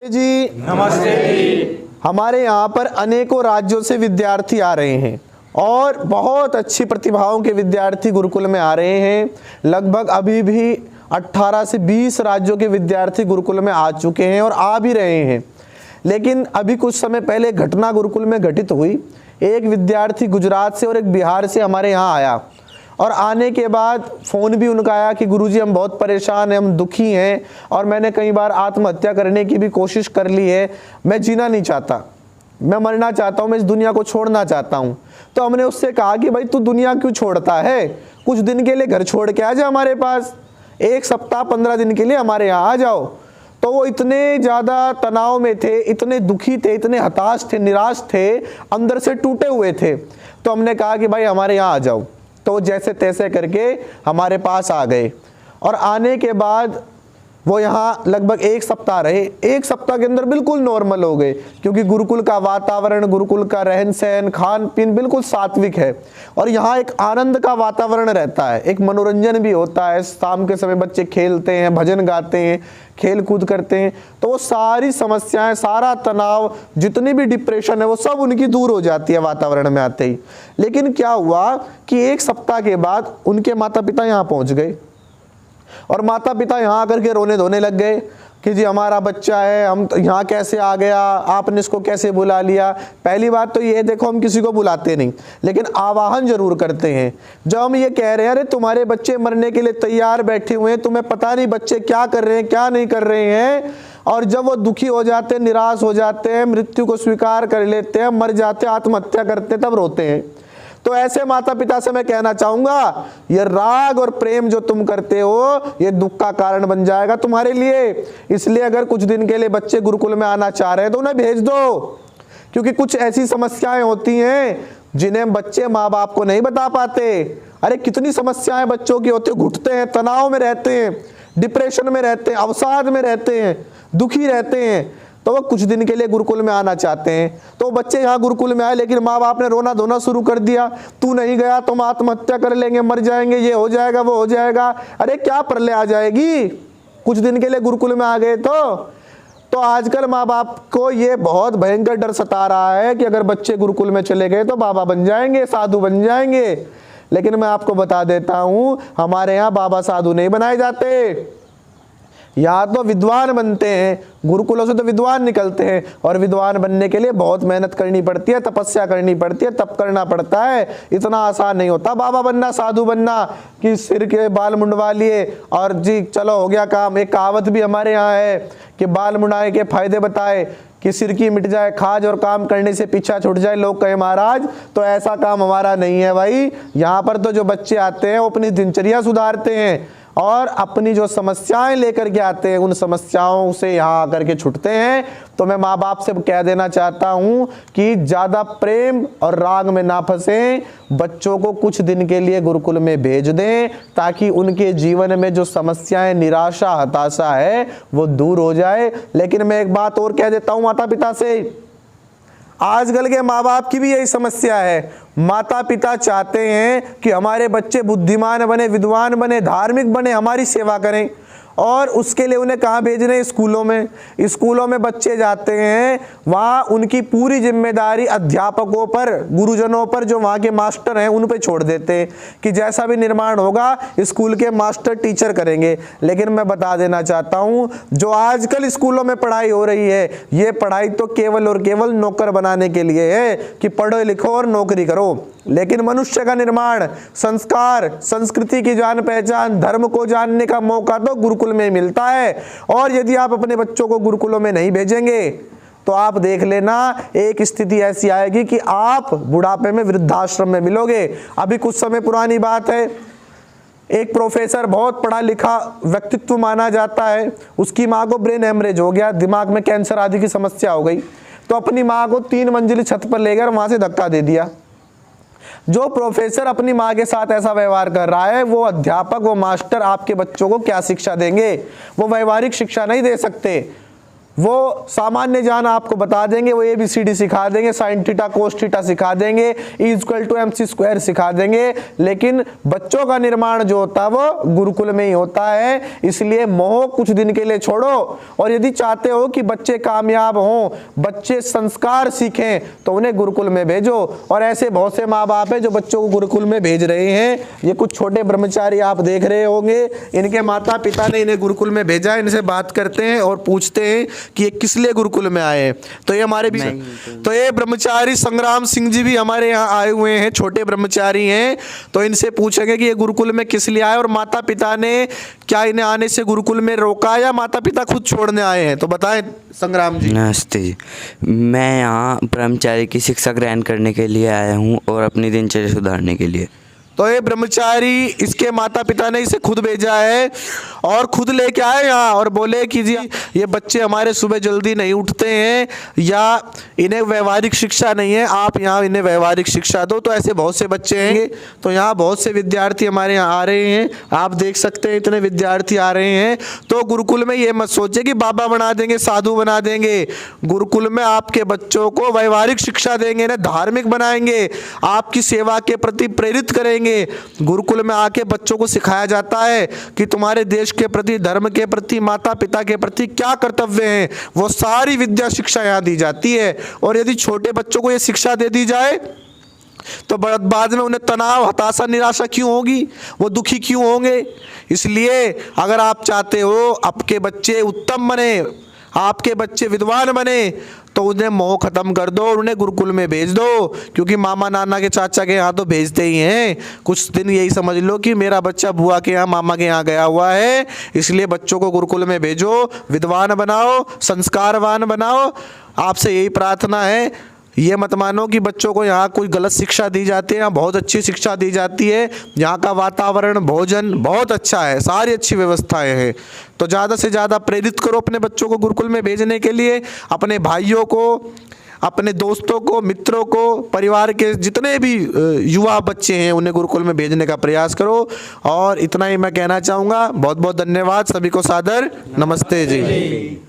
जी नमस्ते जी। हमारे यहाँ पर अनेकों राज्यों से विद्यार्थी आ रहे हैं और बहुत अच्छी प्रतिभाओं के विद्यार्थी गुरुकुल में आ रहे हैं। लगभग अभी भी 18 से 20 राज्यों के विद्यार्थी गुरुकुल में आ चुके हैं और आ भी रहे हैं। लेकिन अभी कुछ समय पहले घटना गुरुकुल में घटित हुई। एक विद्यार्थी गुजरात से और एक बिहार से हमारे यहाँ आया और आने के बाद फ़ोन भी उनका आया कि गुरुजी हम बहुत परेशान हैं, हम दुखी हैं और मैंने कई बार आत्महत्या करने की भी कोशिश कर ली है। मैं जीना नहीं चाहता, मैं मरना चाहता हूँ, मैं इस दुनिया को छोड़ना चाहता हूँ। तो हमने उससे कहा कि भाई तू दुनिया क्यों छोड़ता है, कुछ दिन के लिए घर छोड़ के आ जा हमारे पास, 1 सप्ताह 15 दिन के लिए हमारे यहाँ आ जाओ। तो वो इतने ज़्यादा तनाव में थे, इतने दुखी थे, इतने हताश थे, निराश थे, अंदर से टूटे हुए थे। तो हमने कहा कि भाई हमारे यहाँ आ जाओ। तो जैसे तैसे करके हमारे पास आ गए और आने के बाद वो यहाँ लगभग 1 सप्ताह रहे। 1 सप्ताह के अंदर बिल्कुल नॉर्मल हो गए, क्योंकि गुरुकुल का वातावरण, गुरुकुल का रहन सहन, खान पीन बिल्कुल सात्विक है और यहाँ एक आनंद का वातावरण रहता है, एक मनोरंजन भी होता है। शाम के समय बच्चे खेलते हैं, भजन गाते हैं, खेल कूद करते हैं। तो वो सारी समस्याएं, सारा तनाव, जितनी भी डिप्रेशन है वो सब उनकी दूर हो जाती है वातावरण में आते ही। लेकिन क्या हुआ कि 1 सप्ताह के बाद उनके माता पिता यहाँ पहुँच गए और माता पिता यहाँ आकर के रोने धोने लग गए कि जी हमारा बच्चा है, हम यहाँ कैसे आ गया, आपने इसको कैसे बुला लिया। पहली बात तो ये देखो, हम किसी को बुलाते नहीं लेकिन आवाहन जरूर करते हैं। जब हम ये कह रहे हैं अरे तुम्हारे बच्चे मरने के लिए तैयार बैठे हुए हैं, तुम्हें पता नहीं बच्चे क्या कर रहे हैं, क्या नहीं कर रहे हैं, और जब वो दुखी हो जाते हैं, निराश हो जाते हैं, मृत्यु को स्वीकार कर लेते हैं, मर जाते हैं, आत्महत्या करते हैं, तब रोते हैं। तो ऐसे माता पिता से मैं कहना चाहूंगा, ये राग और प्रेम जो तुम करते हो ये दुख का कारण बन जाएगा तुम्हारे लिए। इसलिए अगर कुछ दिन के लिए बच्चे गुरुकुल में आना चाह रहे हैं तो उन्हें भेज दो, क्योंकि कुछ ऐसी समस्याएं होती हैं जिन्हें बच्चे माँ बाप को नहीं बता पाते। अरे कितनी समस्याएं बच्चों की होती है, घुटते हैं, तनाव में रहते हैं, डिप्रेशन में रहते हैं, अवसाद में रहते हैं, दुखी रहते हैं। तो वो कुछ दिन के लिए गुरुकुल में आना चाहते हैं। तो बच्चे यहाँ गुरुकुल में आए लेकिन माँ बाप ने रोना धोना शुरू कर दिया, तू नहीं गया तो हम आत्महत्या कर लेंगे, मर जाएंगे, ये हो जाएगा, वो हो जाएगा। अरे क्या प्रलय आ जाएगी, कुछ दिन के लिए गुरुकुल में आ गए तो आजकल माँ बाप को ये बहुत भयंकर डर सता रहा है कि अगर बच्चे गुरुकुल में चले गए तो बाबा बन जाएंगे, साधु बन जाएंगे। लेकिन मैं आपको बता देता हूँ, हमारे यहाँ बाबा साधु नहीं बनाए जाते, यहाँ तो विद्वान बनते हैं। गुरुकुलों से तो विद्वान निकलते हैं और विद्वान बनने के लिए बहुत मेहनत करनी पड़ती है, तपस्या करनी पड़ती है, तप करना पड़ता है। इतना आसान नहीं होता बाबा बनना, साधु बनना कि सिर के बाल मुंडवा लिए और जी चलो हो गया काम। एक कहावत भी हमारे यहाँ है कि बाल मुंडाए के फायदे बताए कि सिर की मिट जाए खाज और काम करने से पीछा छूट जाए, लोग कहे महाराज। तो ऐसा काम हमारा नहीं है भाई। यहाँ पर तो जो बच्चे आते हैं वो अपनी दिनचर्या सुधारते हैं और अपनी जो समस्याएं लेकर के आते हैं उन समस्याओं से यहाँ आकर के छुटते हैं। तो मैं माँ बाप से कह देना चाहता हूँ कि ज़्यादा प्रेम और राग में ना फंसें, बच्चों को कुछ दिन के लिए गुरुकुल में भेज दें ताकि उनके जीवन में जो समस्याएं, निराशा, हताशा है वो दूर हो जाए। लेकिन मैं एक बात और कह देता हूँ माता पिता से, आजकल के माँ बाप की भी यही समस्या है। माता पिता चाहते हैं कि हमारे बच्चे बुद्धिमान बने, विद्वान बने, धार्मिक बने, हमारी सेवा करें, और उसके लिए उन्हें कहाँ भेज रहे हैं, स्कूलों में। स्कूलों में बच्चे जाते हैं, वहाँ उनकी पूरी जिम्मेदारी अध्यापकों पर, गुरुजनों पर, जो वहाँ के मास्टर हैं उन पे छोड़ देते हैं कि जैसा भी निर्माण होगा स्कूल के मास्टर टीचर करेंगे। लेकिन मैं बता देना चाहता हूँ, जो आजकल स्कूलों में पढ़ाई हो रही है, ये पढ़ाई तो केवल और केवल नौकर बनाने के लिए है कि पढ़ो लिखो और नौकरी करो। लेकिन मनुष्य का निर्माण, संस्कार, संस्कृति की जान पहचान, धर्म को जानने का मौका तो गुरुकुल में मिलता है। और यदि आप अपने बच्चों को गुरुकुलों में नहीं भेजेंगे तो आप देख लेना, एक स्थिति ऐसी आएगी कि आप बुढ़ापे में वृद्धाश्रम में मिलोगे। अभी कुछ समय पुरानी बात है, एक प्रोफेसर, बहुत पढ़ा लिखा व्यक्तित्व माना जाता है, उसकी माँ को ब्रेन हेमरेज हो गया, दिमाग में कैंसर आदि की समस्या हो गई। तो अपनी माँ को 3 मंजिली छत पर ले गए, वहां से धक्का दे दिया। जो प्रोफेसर अपनी माँ के साथ ऐसा व्यवहार कर रहा है, वो अध्यापक, वो मास्टर आपके बच्चों को क्या शिक्षा देंगे? वो व्यवहारिक शिक्षा नहीं दे सकते। वो सामान्य ज्ञान आपको बता देंगे, वो ABCD सिखा देंगे, साइन थीटा कोस थीटा सिखा देंगे, E=mc² सिखा देंगे, लेकिन बच्चों का निर्माण जो होता है वो गुरुकुल में ही होता है। इसलिए मोह कुछ दिन के लिए छोड़ो, और यदि चाहते हो कि बच्चे कामयाब हों, बच्चे संस्कार सीखें, तो उन्हें गुरुकुल में भेजो। और ऐसे बहुत से माँ बाप हैं जो बच्चों को गुरुकुल में भेज रहे हैं। ये कुछ छोटे ब्रह्मचारी आप देख रहे होंगे, इनके माता पिता ने इन्हें गुरुकुल में भेजा। इनसे बात करते हैं और पूछते हैं कि ये किस लिए गुरुकुल में आए। तो ये हमारे भी तो ये ब्रह्मचारी संग्राम सिंह जी भी हमारे यहाँ आए हुए हैं, छोटे ब्रह्मचारी हैं। तो इनसे पूछेंगे कि ये गुरुकुल में किस लिए आए, और माता पिता ने क्या इन्हें आने से गुरुकुल में रोका या माता पिता खुद छोड़ने आए हैं। तो बताएं संग्राम जी। नमस्ते जी, मैं यहाँ ब्रह्मचारी की शिक्षा ग्रहण करने के लिए आया हूँ और अपनी दिनचर्या सुधारने के लिए। तो ये ब्रह्मचारी, इसके माता पिता ने इसे खुद भेजा है और खुद लेके आए यहाँ और बोले कि जी ये बच्चे हमारे सुबह जल्दी नहीं उठते हैं या इन्हें व्यवहारिक शिक्षा नहीं है, आप यहाँ इन्हें व्यवहारिक शिक्षा दो। तो ऐसे बहुत से बच्चे हैं। तो यहाँ बहुत से विद्यार्थी हमारे यहाँ आ रहे हैं, आप देख सकते हैं इतने विद्यार्थी आ रहे हैं। तो गुरुकुल में ये मत सोचे कि बाबा बना देंगे, साधु बना देंगे। गुरुकुल में आपके बच्चों को व्यवहारिक शिक्षा देंगे, इन्हें धार्मिक बनाएंगे, आपकी सेवा के प्रति प्रेरित करेंगे। गुरुकुल में आके बच्चों को सिखाया जाता है कि तुम्हारे देश के प्रति, धर्म के प्रति, माता पिता के प्रति क्या कर्तव्य हैं, वो सारी विद्या शिक्षा यहाँ दी जाती है। और यदि छोटे बच्चों को ये शिक्षा दे दी जाए तो बाद में उन्हें तनाव, हताशा, निराशा क्यों होगी, वो दुखी क्यों होंगे। इसलिए अगर आप चाहते हो आपके बच्चे उत्तम बने, आपके बच्चे विद्वान बने, तो उन्हें मोह खत्म कर दो और उन्हें गुरुकुल में भेज दो। क्योंकि मामा नाना के चाचा के यहाँ तो भेजते ही हैं। कुछ दिन यही समझ लो कि मेरा बच्चा बुआ के यहाँ, मामा के यहाँ गया हुआ है, इसलिए बच्चों को गुरुकुल में भेजो, विद्वान बनाओ, संस्कारवान बनाओ। आपसे यही प्रार्थना है। ये मत मानो कि बच्चों को यहाँ कोई गलत शिक्षा दी जाती है, यहाँ बहुत अच्छी शिक्षा दी जाती है। यहाँ का वातावरण, भोजन बहुत अच्छा है, सारी अच्छी व्यवस्थाएं हैं। तो ज़्यादा से ज़्यादा प्रेरित करो अपने बच्चों को गुरुकुल में भेजने के लिए। अपने भाइयों को, अपने दोस्तों को, मित्रों को, परिवार के जितने भी युवा बच्चे हैं उन्हें गुरुकुल में भेजने का प्रयास करो। और इतना ही मैं कहना चाहूँगा। बहुत बहुत धन्यवाद, सभी को सादर नमस्ते जी।